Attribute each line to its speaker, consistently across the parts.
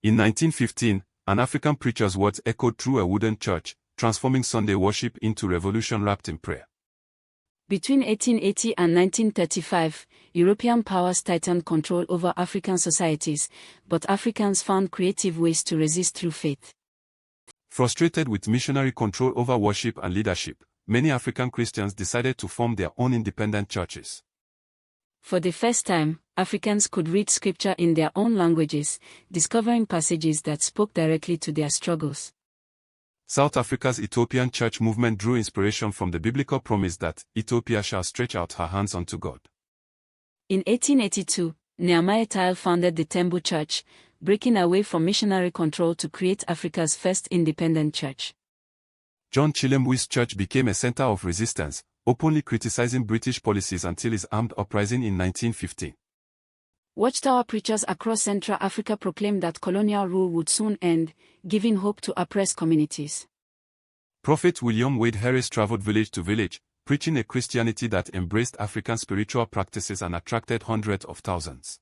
Speaker 1: In 1915, an African preacher's words echoed through a wooden church, transforming Sunday worship into revolution wrapped in prayer.
Speaker 2: Between 1880 and 1935, European powers tightened control over African societies, but Africans found creative ways to resist through faith.
Speaker 1: Frustrated with missionary control over worship and leadership, many African Christians decided to form their own independent churches.
Speaker 2: For the first time, Africans could read scripture in their own languages, discovering passages that spoke directly to their struggles.
Speaker 1: South Africa's Ethiopian church movement drew inspiration from the biblical promise that Ethiopia shall stretch out her hands unto God.
Speaker 2: In 1882, Nehemiah Tile founded the Tembu Church, breaking away from missionary control to create Africa's first independent church.
Speaker 1: John Chilembui's church became a center of resistance, openly criticizing British policies until his armed uprising in 1950.
Speaker 2: Watchtower preachers across Central Africa proclaimed that colonial rule would soon end, giving hope to oppressed communities.
Speaker 1: Prophet William Wade Harris traveled village to village, preaching a Christianity that embraced African spiritual practices and attracted hundreds of thousands.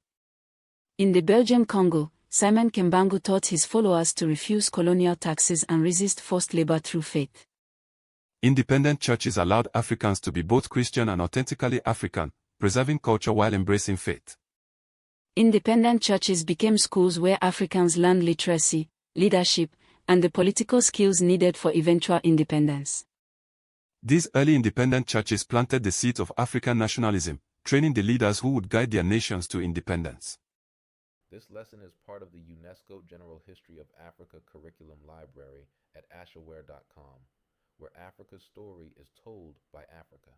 Speaker 2: In the Belgian Congo, Simon Kimbangu taught his followers to refuse colonial taxes and resist forced labor through faith.
Speaker 1: Independent churches allowed Africans to be both Christian and authentically African, preserving culture while embracing faith.
Speaker 2: Independent churches became schools where Africans learned literacy, leadership, and the political skills needed for eventual independence.
Speaker 1: These early independent churches planted the seeds of African nationalism, training the leaders who would guide their nations to independence.
Speaker 3: This lesson is part of the UNESCO General History of Africa Curriculum Library at ashaware.com, where Africa's story is told by Africa.